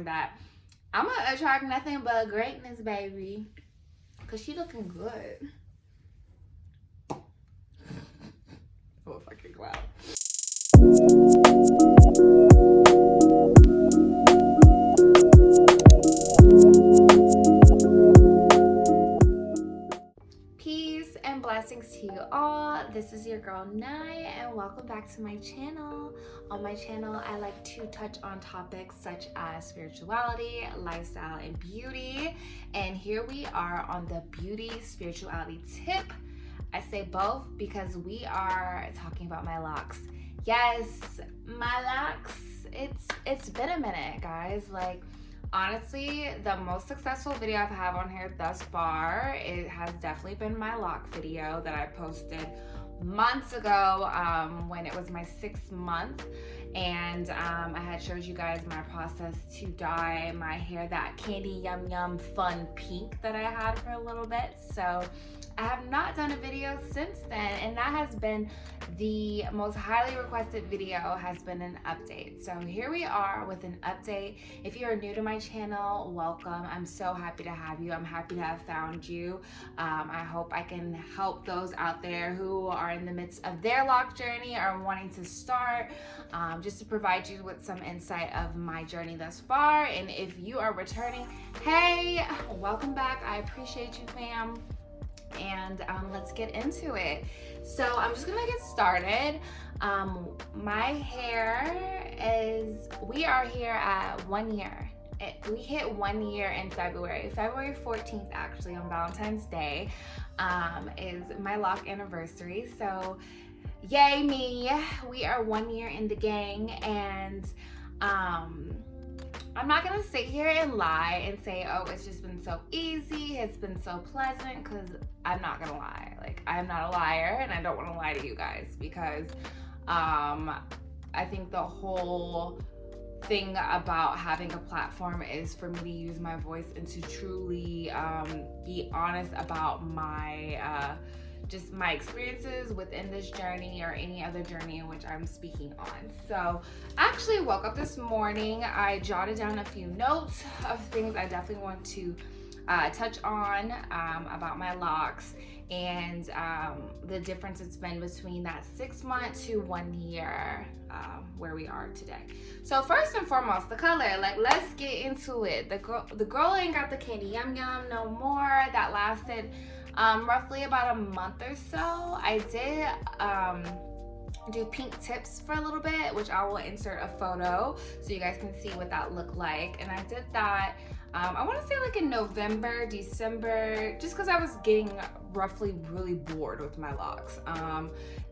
showing that I'm gonna attract nothing but greatness, baby. Cause she looking good. Oh, if I could go out. Peace and blessings to you all. This is your girl Niy, and welcome back to my channel. On my channel, I like to touch on topics such as spirituality, lifestyle, and beauty. And here we are on the beauty spirituality tip. I say both because we are talking about my locks. Yes, my locks. It's been a minute, guys. Like, honestly, the most successful video I've had on here thus far, it has definitely been my lock video that I posted months ago when it was my 6th month, and I had showed you guys my process to dye my hair that candy yum yum fun pink that I had for a little bit. So I have not done a video since then, and that has been the most highly requested video, has been an update. So here we are with an update. If you are new to my channel, welcome. I'm so happy to have you. I'm happy to have found you. I hope I can help those out there who are in the midst of their lock journey or wanting to start, just to provide you with some insight of my journey thus far. And if you are returning, hey, welcome back. I appreciate you, fam. And let's get into it. So I'm just gonna get started. My hair is, we are here at 1 year. We hit 1 year in February 14th, actually, on Valentine's Day, is my lock anniversary. So yay me, we are 1 year in the gang. And I'm not gonna sit here and lie and say, oh, it's just been so easy, it's been so pleasant, because I'm not gonna lie. Like, I'm not a liar, and I don't want to lie to you guys, because I think the whole thing about having a platform is for me to use my voice and to truly be honest about my just my experiences within this journey or any other journey in which I'm speaking on. So I actually woke up this morning, I jotted down a few notes of things I definitely want to touch on about my locks, and the difference it's been between that 6 month to 1 year where we are today. So first and foremost, the color. Like, let's get into it. The girl ain't got the candy yum yum no more. That lasted roughly about a month or so. I did do pink tips for a little bit, which I will insert a photo so you guys can see what that looked like. And I did that I want to say like in November, December, just because I was getting roughly really bored with my locks.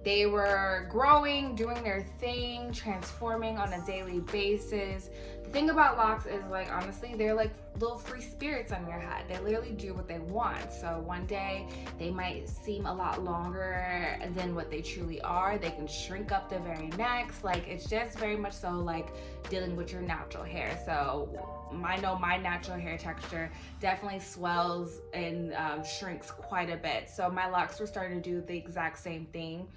They were growing, doing their thing, transforming on a daily basis. The thing about locks is, like, honestly, they're like little free spirits on your head. They literally do what they want. So one day they might seem a lot longer than what they truly are. They can shrink up the very next. Like, it's just very much so like dealing with your natural hair. So I know my natural hair texture definitely swells and shrinks quite a bit. So my locks were starting to do the exact same thing.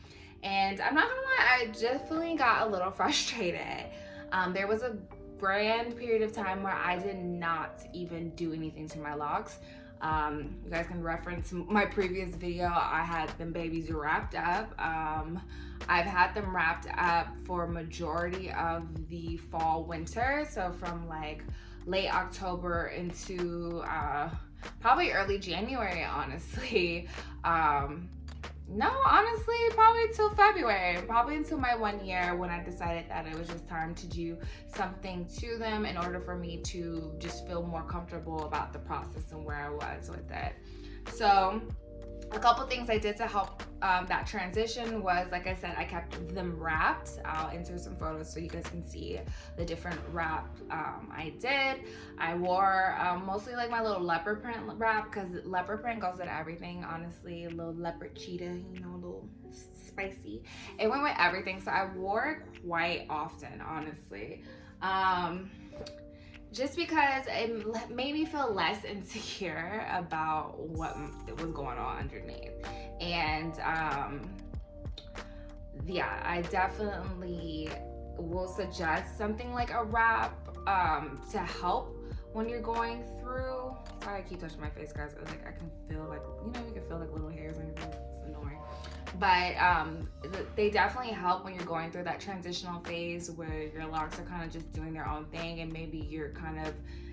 And I'm not gonna lie, I definitely got a little frustrated. There was a grand period of time where I did not even do anything to my locks. You guys can reference my previous video. I had them babies wrapped up. I've had them wrapped up for majority of the fall winter. So from like late October into probably early January, honestly. No, honestly, probably till February, probably until my 1 year, when I decided that it was just time to do something to them in order for me to just feel more comfortable about the process and where I was with it. So a couple things I did to help that transition was, like I said, I kept them wrapped. I'll insert some photos so you guys can see the different wrap I did. I wore mostly like my little leopard print wrap, because leopard print goes with everything, honestly. A little leopard cheetah, you know, a little spicy. It went with everything, so I wore it quite often, honestly. Just because it made me feel less insecure about what was going on underneath. And yeah, I definitely will suggest something like a wrap to help when you're going through. Sorry, I keep touching my face, guys. It's like I can feel like, you know, you can feel like little hairs on your face. It's annoying. But they definitely help when you're going through that transitional phase where your locks are kind of just doing their own thing, and maybe you're kind of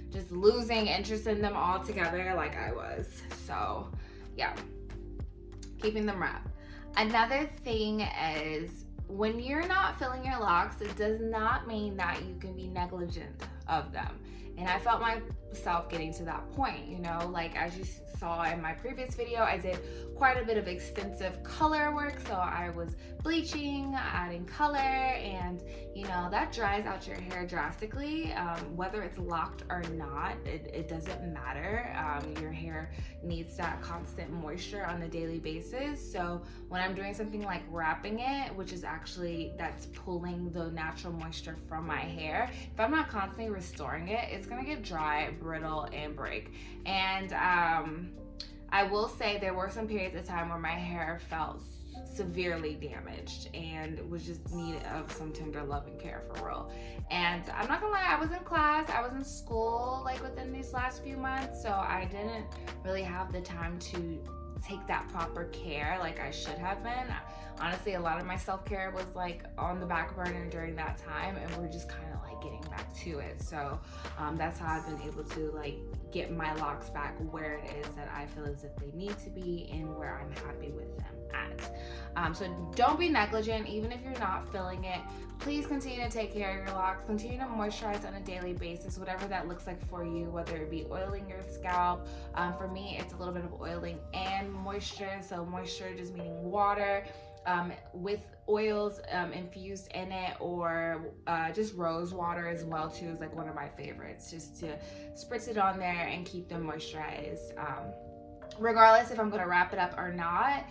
just losing interest in them altogether, like I was. So yeah, keeping them wrapped. Another thing is, when you're not filling your locks, it does not mean that you can be negligent of them. And I felt myself getting to that point, you know, like as you saw in my previous video, I did quite a bit of extensive color work. So I was bleaching, adding color, and you know, that dries out your hair drastically. Whether it's locked or not, it doesn't matter. Your hair needs that constant moisture on a daily basis. So when I'm doing something like wrapping it, which is actually, that's pulling the natural moisture from my hair, if I'm not constantly restoring it, it's gonna get dry, brittle, and break. And I will say there were some periods of time where my hair felt severely damaged and was just needed of some tender love and care, for real. And I'm not gonna lie, I was in class, I was in school like within these last few months, so I didn't really have the time to take that proper care like I should have been. Honestly, a lot of my self-care was like on the back burner during that time, and we're just kind of like getting back to it. So that's how I've been able to like get my locks back where it is that I feel as if they need to be and where I'm happy with them at. So don't be negligent, even if you're not filling it. Please continue to take care of your locks. Continue to moisturize on a daily basis, whatever that looks like for you, whether it be oiling your scalp. For me, it's a little bit of oiling and moisture. So moisture just meaning water with oils infused in it, or just rose water as well too is like one of my favorites, just to spritz it on there and keep them moisturized. Regardless if I'm gonna wrap it up or not,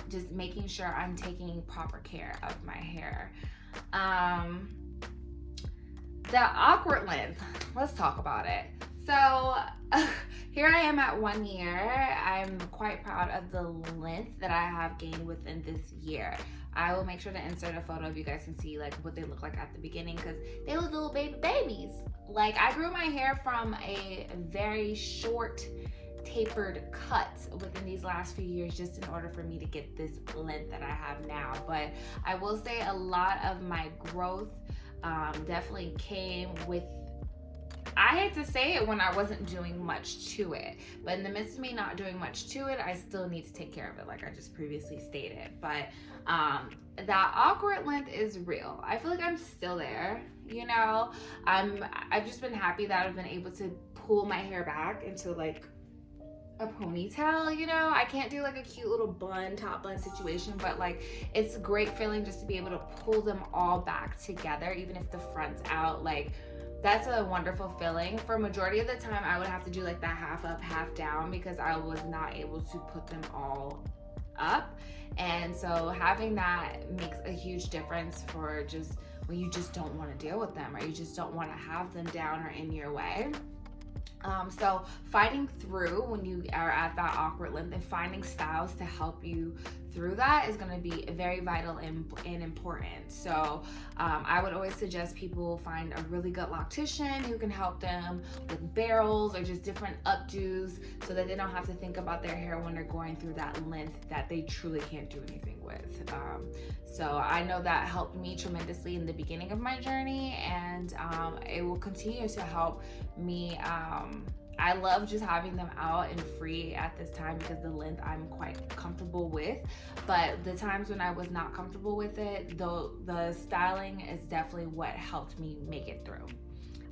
just making sure I'm taking proper care of my hair. The awkward length, let's talk about it. So here I am at 1 year. I'm quite proud of the length that I have gained within this year. I will make sure to insert a photo of you guys can see like what they look like at the beginning, because they look little babies. Like, I grew my hair from a very short tapered cut within these last few years just in order for me to get this length that I have now. But I will say a lot of my growth definitely came with, I hate to say it, when I wasn't doing much to it, but in the midst of me not doing much to it, I still need to take care of it, like I just previously stated. But that awkward length is real. I feel like I'm still there, you know. I've just been happy that I've been able to pull my hair back into like a ponytail, you know. I can't do like a cute little bun, top bun situation, but like it's a great feeling just to be able to pull them all back together, even if the front's out. Like, that's a wonderful feeling. For a majority of the time, I would have to do like that half up, half down, because I was not able to put them all up. And so having that makes a huge difference for just when you just don't want to deal with them, or you just don't want to have them down or in your way. So fighting through when you are at that awkward length and finding styles to help you through that is going to be very vital and important. So I would always suggest people find a really good loctician who can help them with barrels or just different updos, so that they don't have to think about their hair when they're going through that length that they truly can't do anything with. So I know that helped me tremendously in the beginning of my journey, and it will continue to help me. I love just having them out and free at this time because the length I'm quite comfortable with. But the times when I was not comfortable with it, the styling is definitely what helped me make it through.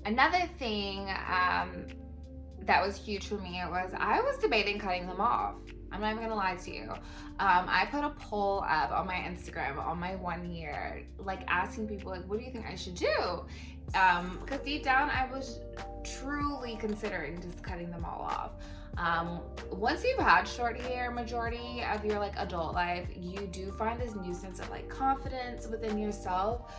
Another thing that was huge for me was I was debating cutting them off. I'm not even gonna lie to you. I put a poll up on my Instagram on my 1 year, like asking people, like, what do you think I should do? Because deep down I was truly considering just cutting them all off. Once you've had short hair majority of your like adult life, you do find this new sense of like confidence within yourself,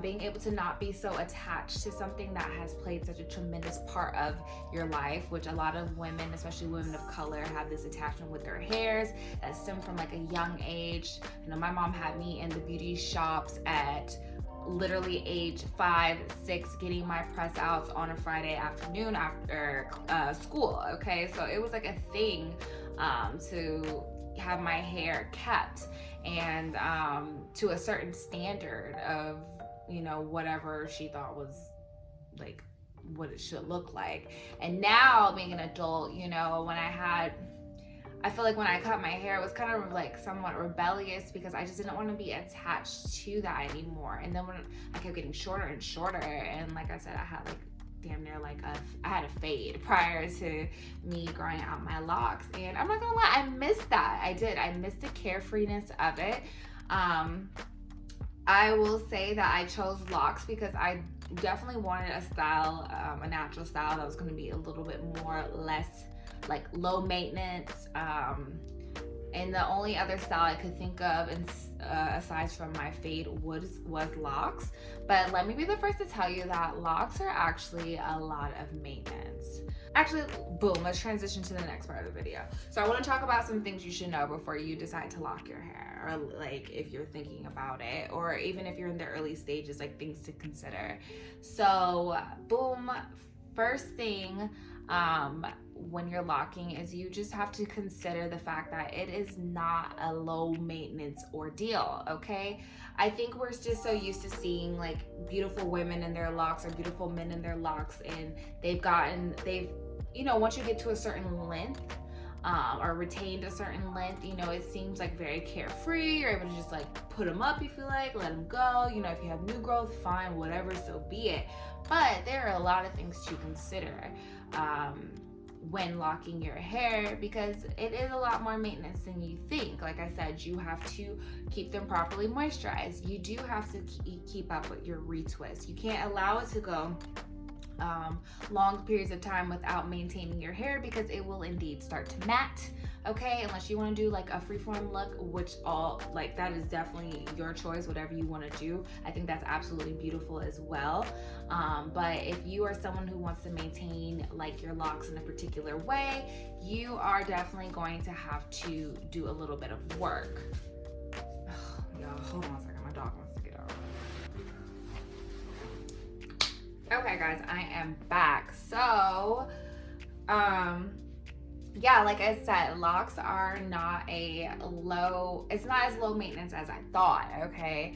being able to not be so attached to something that has played such a tremendous part of your life, which a lot of women, especially women of color, have this attachment with their hairs that stem from like a young age. You know, my mom had me in the beauty shops at literally age 5, 6, getting my press outs on a Friday afternoon after school. Okay, so it was like a thing to have my hair kept and to a certain standard of, you know, whatever she thought was like what it should look like. And now being an adult, you know, I feel like when I cut my hair, it was kind of like somewhat rebellious because I just didn't want to be attached to that anymore. And then when I kept getting shorter and shorter, and like I said, I had like damn near like I had a fade prior to me growing out my locks. And I'm not gonna lie, I missed that. I did. I missed the carefreeness of it. I will say that I chose locks because I definitely wanted a style, a natural style that was going to be a little bit more less like low maintenance. And the only other style I could think of, aside from my fade, was locks. But let me be the first to tell you that locks are actually a lot of maintenance. Actually, boom, let's transition to the next part of the video. So I want to talk about some things you should know before you decide to lock your hair, or like if you're thinking about it, or even if you're in the early stages, like things to consider. So boom, first thing, when you're locking is you just have to consider the fact that it is not a low maintenance ordeal. Okay, I think we're just so used to seeing like beautiful women in their locks or beautiful men in their locks, and they've you know, once you get to a certain length or retained a certain length, you know, it seems like very carefree. You're able to just like put them up if you like, let them go. You know, if you have new growth, fine, whatever, so be it. But there are a lot of things to consider when locking your hair, because it is a lot more maintenance than you think. Like I said, you have to keep them properly moisturized. You do have to keep up with your retwist. You can't allow it to go long periods of time without maintaining your hair, because it will indeed start to mat. Okay, unless you want to do like a freeform look, which that is definitely your choice, whatever you want to do. I think that's absolutely beautiful as well. But if you are someone who wants to maintain like your locks in a particular way, you are definitely going to have to do a little bit of work. Y'all, hold on a second, my dog wants to get out. Okay guys, I am back. So yeah, like I said, locks are not it's not as low maintenance as I thought. Okay,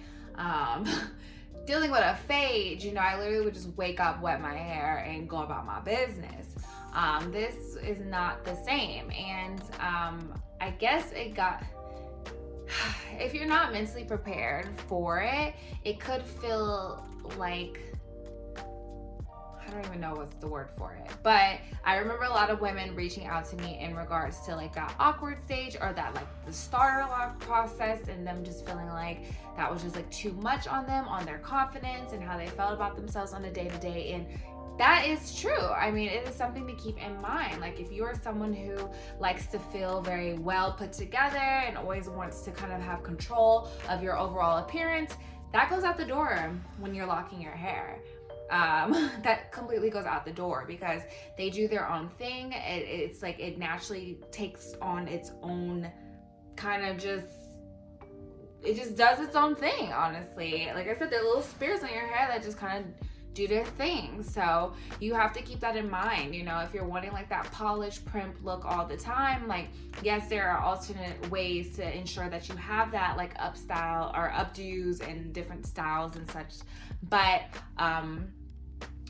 dealing with a fade, you know, I literally would just wake up, wet my hair, and go about my business. This is not the same, and I guess if you're not mentally prepared for it, it could feel like, I don't even know what's the word for it, but I remember a lot of women reaching out to me in regards to like that awkward stage, or that like the starter lock process, and them just feeling like that was just like too much on them, on their confidence and how they felt about themselves on a day-to-day. And that is true. I mean, it is something to keep in mind. Like if you're someone who likes to feel very well put together and always wants to kind of have control of your overall appearance, that goes out the door when you're locking your hair. That completely goes out the door, because they do their own thing. It's like it naturally takes on its own kind of it just does its own thing, honestly. Like I said, there are little spirits on your hair that just kind of do their thing. So you have to keep that in mind. You know, if you're wanting like that polished primp look all the time, like yes, there are alternate ways to ensure that you have that like up style or updos and different styles and such. But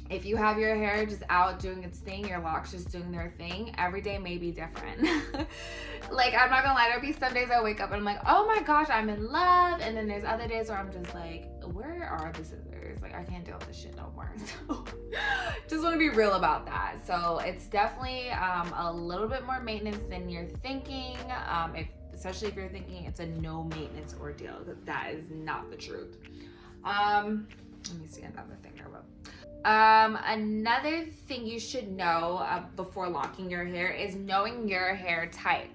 if you have your hair just out doing its thing, your locks just doing their thing, every day may be different. Like, I'm not gonna lie, there'll be some days I wake up and I'm like, oh my gosh, I'm in love. And then there's other days where I'm just like, where are the scissors? Like, I can't deal with this shit no more. So just want to be real about that. So it's definitely a little bit more maintenance than you're thinking. Especially if you're thinking it's a no maintenance ordeal, that is not the truth. Let me see another thing I wrote. Another thing you should know before locking your hair is knowing your hair type.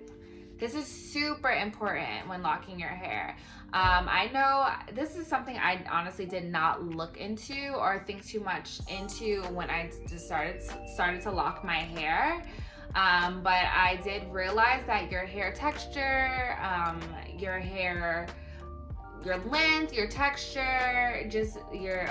This is super important when locking your hair. I know this is something I honestly did not look into or think too much into when I just started to lock my hair. But I did realize that your hair texture, your hair your length, your texture, just your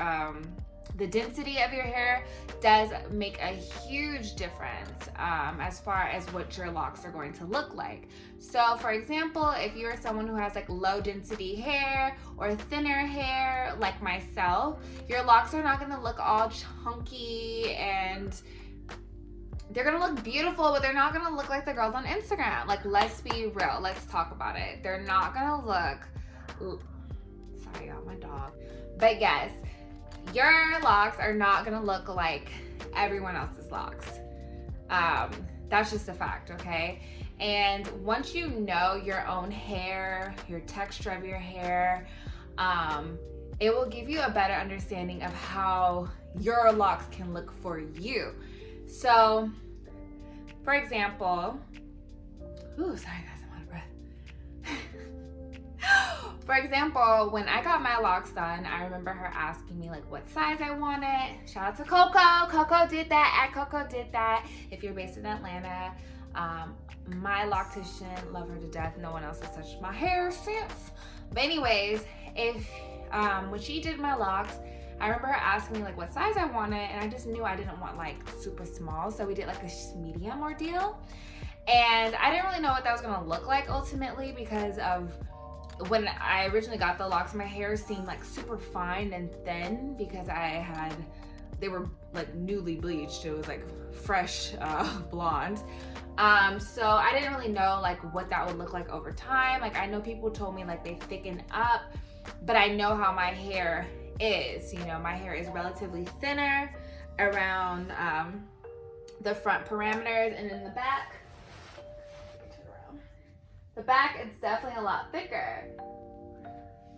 the density of your hair does make a huge difference as far as what your locks are going to look like. So for example, if you're someone who has like low density hair or thinner hair like myself, your locks are not gonna look all chunky, and they're gonna look beautiful, but they're not gonna look like the girls on Instagram. Like, let's be real, let's talk about it. They're not gonna look, sorry y'all, my dog. But yes, your locks are not gonna look like everyone else's locks. That's just a fact, okay? And once you know your own hair, your texture of your hair, it will give you a better understanding of how your locks can look for you. So, for example, ooh, sorry guys, I'm out of breath. For example, when I got my locks done, I remember her asking me like what size I wanted. Shout out to Coco. Coco did that. Coco did that. If you're based in Atlanta, my loctician, love her to death. No one else has touched my hair since. But anyways, when she did my locks, I remember her asking me like what size I wanted, and I just knew I didn't want like super small, so we did like a medium ordeal. And I didn't really know what that was gonna look like ultimately, because of when I originally got the locks, my hair seemed like super fine and thin because they were like newly bleached. It was like fresh blonde. So I didn't really know like what that would look like over time. Like I know people told me like they thicken up, but I know how my hair is. You know, my hair is relatively thinner around the front parameters, and in the back, it's definitely a lot thicker.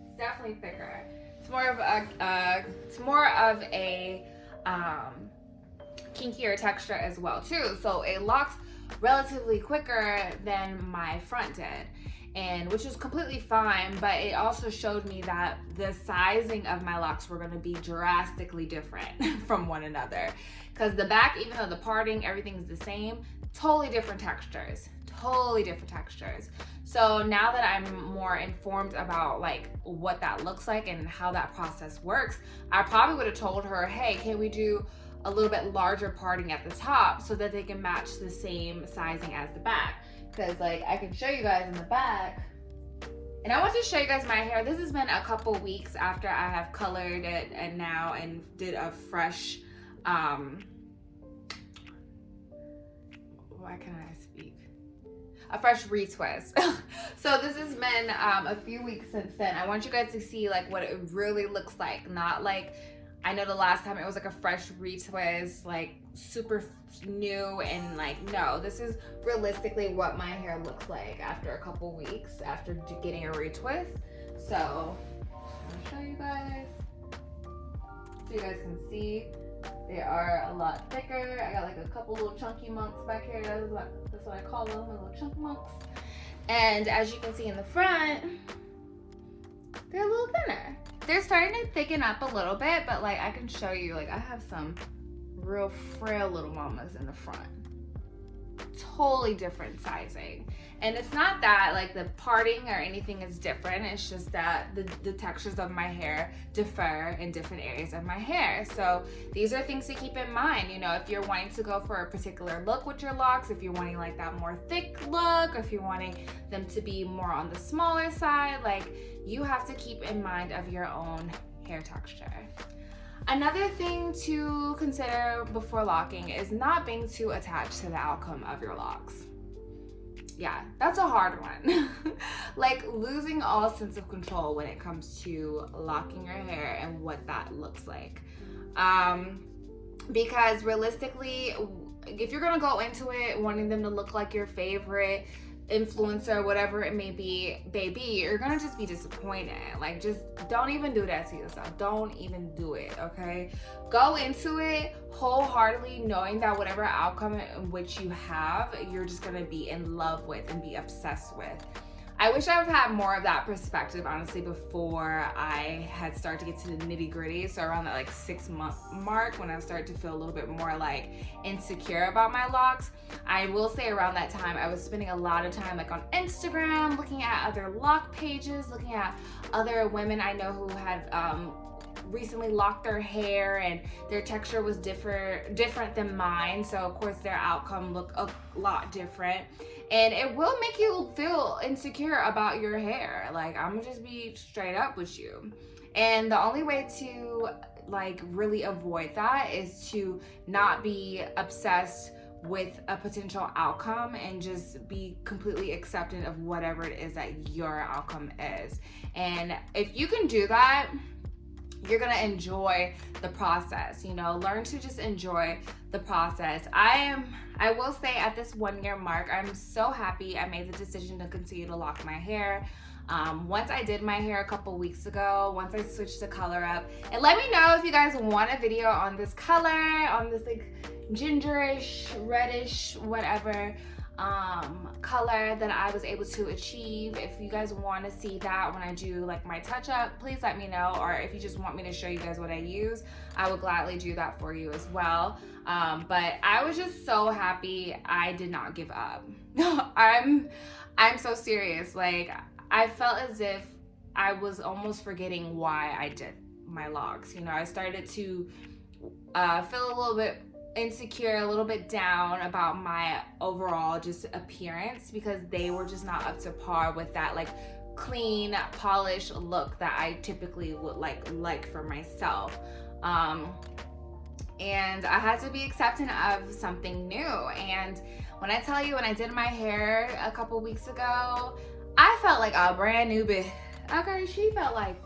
It's definitely thicker. It's more of a kinkier texture as well too. So it locks relatively quicker than my front did, and which is completely fine, but it also showed me that the sizing of my locks were going to be drastically different from one another, because the back, even though the parting, everything's the same, totally different textures. So now that I'm more informed about like what that looks like and how that process works, I probably would have told her, hey, can we do a little bit larger parting at the top so that they can match the same sizing as the back? Because like I can show you guys in the back, and I want to show you guys my hair. This has been a couple weeks after I have colored it and did a fresh why can I speak? A fresh retwist. So this has been a few weeks since then. I want you guys to see like what it really looks like. Not like, I know the last time it was like a fresh retwist, like super new, and like, no, this is realistically what my hair looks like after a couple weeks after getting a retwist. So I'll show you guys so you guys can see. They are a lot thicker. I got like a couple little chunky monks back here. That's what I call them, my little chunky monks. And as you can see in the front, they're a little thinner. They're starting to thicken up a little bit, but like I can show you, like I have some real frail little mamas in the front. Totally different sizing. And it's not that like the parting or anything is different, it's just that the textures of my hair differ in different areas of my hair. So these are things to keep in mind. You know, if you're wanting to go for a particular look with your locks, if you're wanting like that more thick look, or if you're wanting them to be more on the smaller side, like you have to keep in mind of your own hair texture. Another thing to consider before locking is not being too attached to the outcome of your locks. Yeah, that's a hard one. Like losing all sense of control when it comes to locking your hair and what that looks like. Because realistically, if you're gonna go into it wanting them to look like your favorite influencer, whatever it may be, baby, you're gonna just be disappointed. Like, just don't even do that to yourself. Don't even do it, okay? Go into it wholeheartedly knowing that whatever outcome in which you have, you're just gonna be in love with and be obsessed with. I wish I would have had more of that perspective, honestly, before I had started to get to the nitty gritty. So around that like 6-month mark, when I started to feel a little bit more like insecure about my locks. I will say around that time, I was spending a lot of time like on Instagram, looking at other lock pages, looking at other women I know who had recently locked their hair, and their texture was different than mine, so of course their outcome looked a lot different, and it will make you feel insecure about your hair. Like, I'm gonna just be straight up with you, and the only way to like really avoid that is to not be obsessed with a potential outcome and just be completely accepting of whatever it is that your outcome is. And if you can do that, you're gonna enjoy the process, you know, learn to just enjoy the process. I will say at this 1-year mark, I'm so happy I made the decision to continue to lock my hair. Once I did my hair a couple weeks ago, once I switched the color up, and let me know if you guys want a video on this color, on this like gingerish, reddish, whatever color that I was able to achieve. If you guys want to see that when I do like my touch up, please let me know, or if you just want me to show you guys what I use, I will gladly do that for you as well. But I was just so happy I did not give up. I'm so serious. Like, I felt as if I was almost forgetting why I did my locks. You know, I started to feel a little bit insecure, a little bit down about my overall just appearance, because they were just not up to par with that like clean, polished look that I typically would like for myself. And I had to be accepting of something new. And when I tell you, when I did my hair a couple weeks ago, I felt like a brand new bitch. Okay, she felt like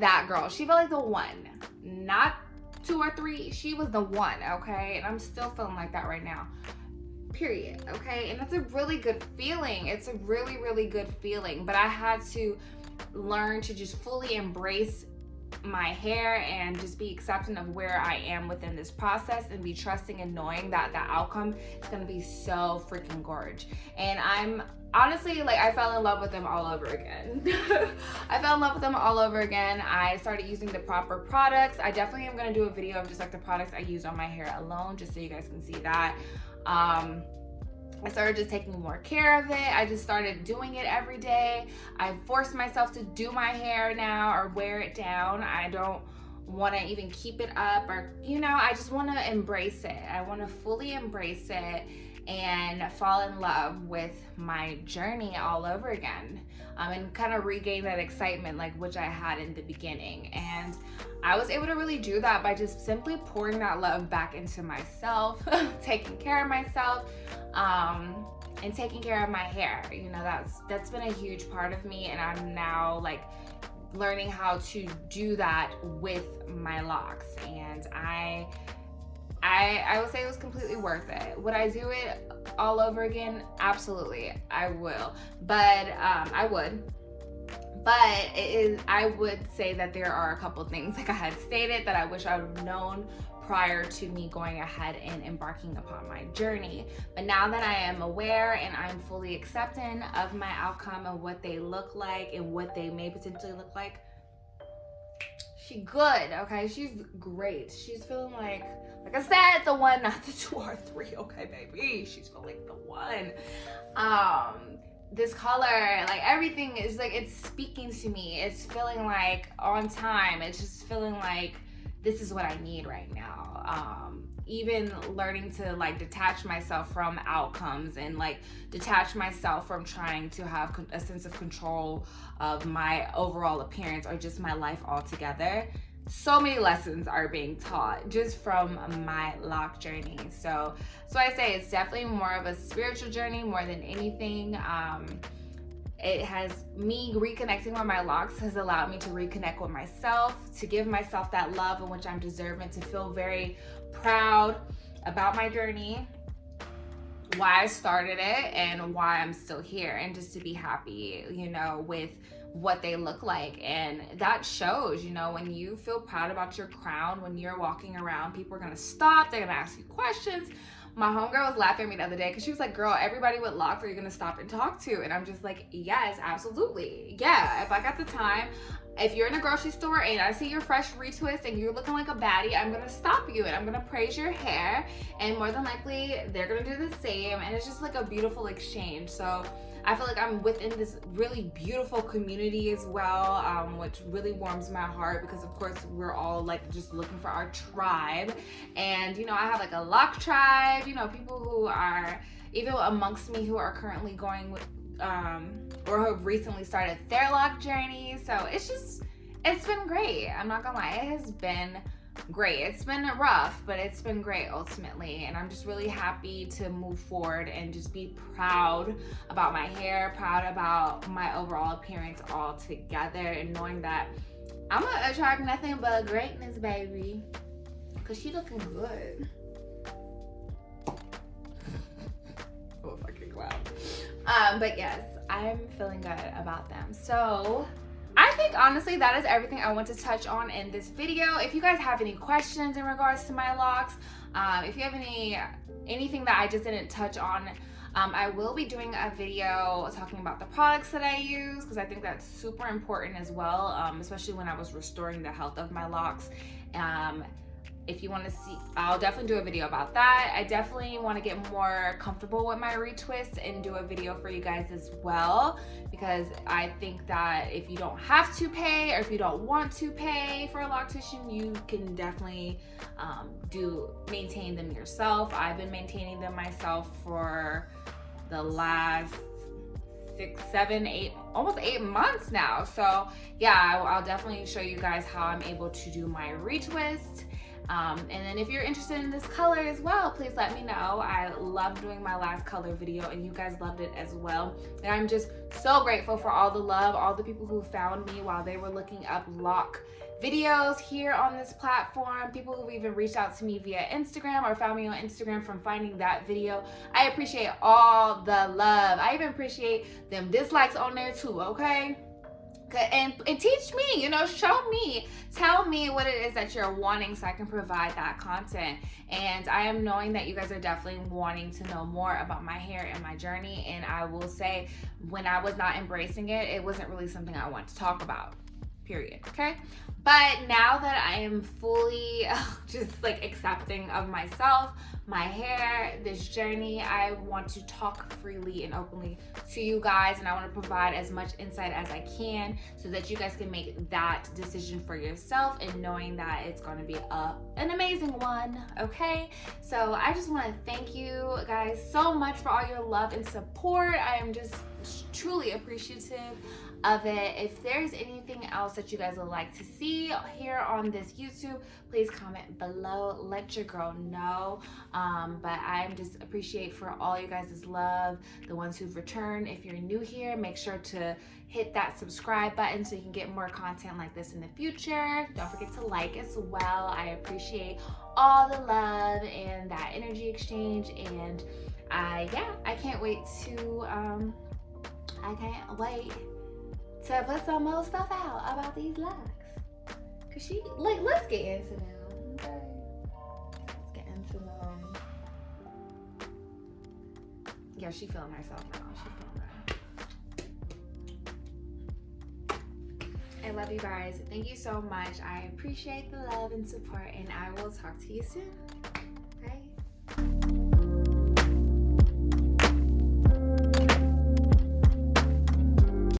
that girl. She felt like the one, not 2 or 3. She was the one, okay? And I'm still feeling like that right now, period, okay? And that's a really good feeling. It's a really, really good feeling. But I had to learn to just fully embrace my hair and just be accepting of where I am within this process, and be trusting and knowing that the outcome is gonna be so freaking gorge. And I'm honestly, like, I fell in love with them all over again. I fell in love with them all over again. I started using the proper products. I definitely am gonna do a video of just like the products I use on my hair alone, just so you guys can see that. I started just taking more care of it. I just started doing it every day. I forced myself to do my hair now, or wear it down. I don't want to even keep it up, or, you know, I just want to embrace it. I want to fully embrace it and fall in love with my journey all over again, and kind of regain that excitement like which I had in the beginning. And I was able to really do that by just simply pouring that love back into myself, taking care of myself, and taking care of my hair. You know, that's been a huge part of me, and I'm now like learning how to do that with my locks. And I would say it was completely worth it. Would I do it all over again? Absolutely, I will. But I would. But I would say that there are a couple things, like I had stated, that I wish I would have known prior to me going ahead and embarking upon my journey. But now that I am aware and I'm fully accepting of my outcome and what they look like and what they may potentially look like, she good, okay? She's great. She's feeling like I said, the one, not the 2 or 3, okay, baby? She's feeling like the one. This color, like everything is like, it's speaking to me. It's feeling like on time. It's just feeling like this is what I need right now. Even learning to like detach myself from outcomes and like detach myself from trying to have a sense of control of my overall appearance or just my life altogether. So many lessons are being taught just from my lock journey. So I say it's definitely more of a spiritual journey more than anything. It has me reconnecting with my locks has allowed me to reconnect with myself, to give myself that love in which I'm deserving, to feel very proud about my journey, why I started it and why I'm still here, and just to be happy, you know, with what they look like. And that shows, you know, when you feel proud about your crown, when you're walking around, people are gonna stop, they're gonna ask you questions, My homegirl was laughing at me the other day because she was like, girl, everybody with locks are you gonna stop and talk to? And I'm just like, yes, absolutely. Yeah, if I got the time, if you're in a grocery store and I see your fresh retwist and you're looking like a baddie, I'm gonna stop you and I'm gonna praise your hair, and more than likely they're gonna do the same, and it's just like a beautiful exchange. So I feel like I'm within this really beautiful community as well, which really warms my heart because of course we're all like just looking for our tribe. And you know, I have like a lock tribe, you know, people who are even amongst me who are currently going with or who have recently started their lock journey. So it's been great. I'm not gonna lie, it has been great. It's been rough, but it's been great ultimately, and I'm just really happy to move forward and just be proud about my hair, proud about my overall appearance all together, and knowing that I'm gonna attract nothing but greatness, baby, because she looking good. Oh, fucking wow. But yes, I'm feeling good about them. So I think honestly that is everything I want to touch on in this video. If you guys have any questions in regards to my locks, if you have anything that I just didn't touch on, I will be doing a video talking about the products that I use, because I think that's super important as well, especially when I was restoring the health of my locks. If you want to see, I'll definitely do a video about that. I definitely want to get more comfortable with my retwists and do a video for you guys as well, because I think that if you don't have to pay, or if you don't want to pay for a loctician, you can definitely maintain them yourself. I've been maintaining them myself for the last 6, 7, 8, almost 8 months now. So yeah, I'll definitely show you guys how I'm able to do my retwist. And then if you're interested in this color as well, please let me know. I loved doing my last color video and you guys loved it as well. And I'm just so grateful for all the love, all the people who found me while they were looking up lock videos here on this platform, people who even reached out to me via Instagram or found me on Instagram from finding that video. I appreciate all the love. I even appreciate them dislikes on there too, okay? And teach me, you know, show me, tell me what it is that you're wanting so I can provide that content. And I am knowing that you guys are definitely wanting to know more about my hair and my journey. And I will say, when I was not embracing it, it wasn't really something I want to talk about, period, okay? But now that I am fully just like accepting of myself, my hair, this journey, I want to talk freely and openly to you guys, and I want to provide as much insight as I can so that you guys can make that decision for yourself, and knowing that it's going to be an amazing one, okay? So I just want to thank you guys so much for all your love and support. I am just truly appreciative of it. If there's anything else that you guys would like to see here on this YouTube, please comment below, let your girl know. But I just appreciate for all you guys' love, the ones who've returned. If you're new here, make sure to hit that subscribe button so you can get more content like this in the future. Don't forget to like as well. I appreciate all the love and that energy exchange, and I can't wait to to put some more stuff out about these locks. Cause let's get into them, okay? Let's get into them. Yeah, she feeling herself now. She feeling that. I love you guys. Thank you so much. I appreciate the love and support, and I will talk to you soon. Bye.